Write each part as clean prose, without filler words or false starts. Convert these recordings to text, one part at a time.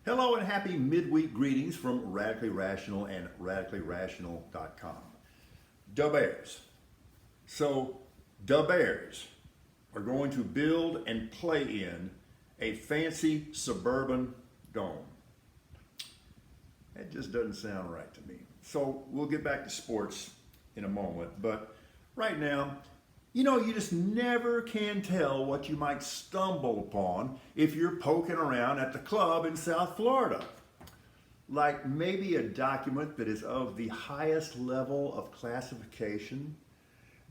Hello and happy midweek greetings from Radically Rational and radicallyrational.com. Da Bears. So, Da Bears are going to build and play in a fancy suburban dome. That just doesn't sound right to me. So, we'll get back to sports in a moment, but right now, you just never can tell what you might stumble upon if you're poking around at the club in South Florida. Like maybe a document that is of the highest level of classification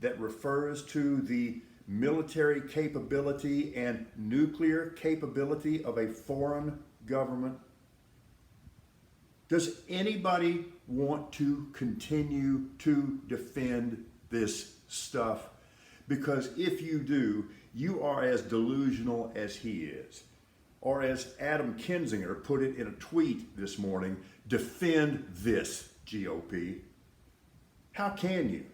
that refers to the military capability and nuclear capability of a foreign government. Does anybody want to continue to defend this stuff? Because if you do, you are as delusional as he is. Or as Adam Kinzinger put it in a tweet this morning, defend this, GOP. How can you?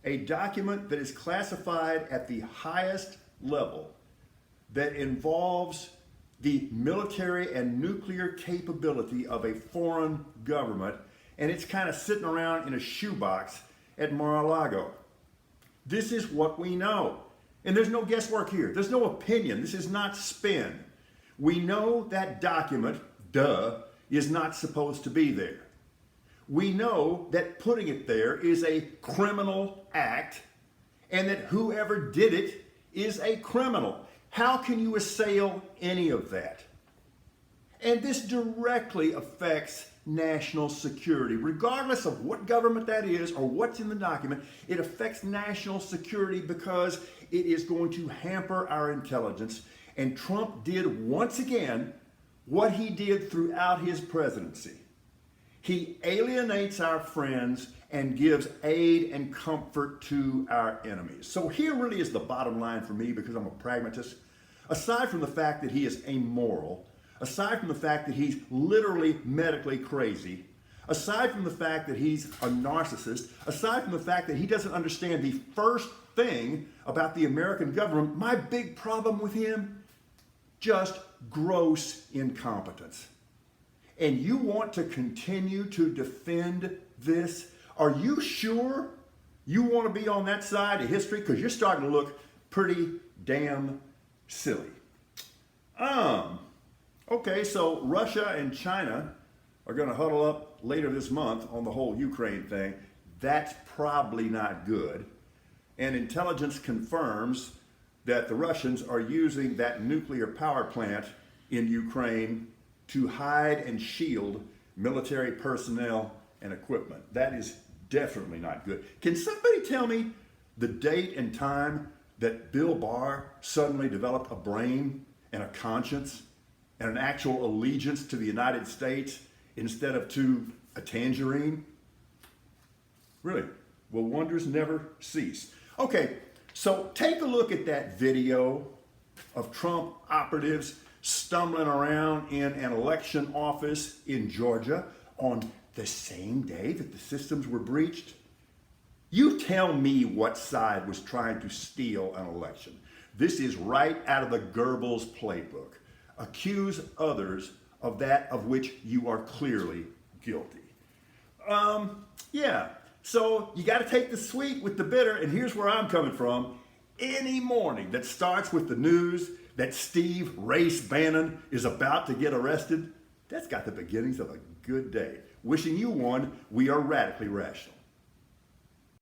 A document that is classified at the highest level, that involves the military and nuclear capability of a foreign government, and it's kind of sitting around in a shoebox at Mar-a-Lago. This is what we know. And there's no guesswork here. There's no opinion. This is not spin. We know that document, is not supposed to be there. We know that putting it there is a criminal act and that whoever did it is a criminal. How can you assail any of that? And this directly affects national security. Regardless of what government that is or what's in the document, it affects national security because it is going to hamper our intelligence. And Trump did once again what he did throughout his presidency. He alienates our friends and gives aid and comfort to our enemies. So here really is the bottom line for me, because I'm a pragmatist. Aside from the fact that he is amoral, aside from the fact that he's literally medically crazy, aside from the fact that he's a narcissist, aside from the fact that he doesn't understand the first thing about the American government, my big problem with him, just gross incompetence. And you want to continue to defend this? Are you sure you want to be on that side of history? Because you're starting to look pretty damn silly. Okay, so Russia and China are going to huddle up later this month on the whole Ukraine thing. That's probably not good. And intelligence confirms that the Russians are using that nuclear power plant in Ukraine to hide and shield military personnel and equipment. That is definitely not good. Can somebody tell me the date and time that Bill Barr suddenly developed a brain and a conscience and an actual allegiance to the United States instead of to a tangerine? Really? Will wonders never cease? Okay, so take a look at that video of Trump operatives stumbling around in an election office in Georgia on the same day that the systems were breached. You tell me what side was trying to steal an election. This is right out of the Goebbels playbook. Accuse others of that of which you are clearly guilty. So you got to take the sweet with the bitter, and here's where I'm coming from. Any morning that starts with the news that Steve Race Bannon is about to get arrested, that's got the beginnings of a good day. Wishing you one, we are radically rational.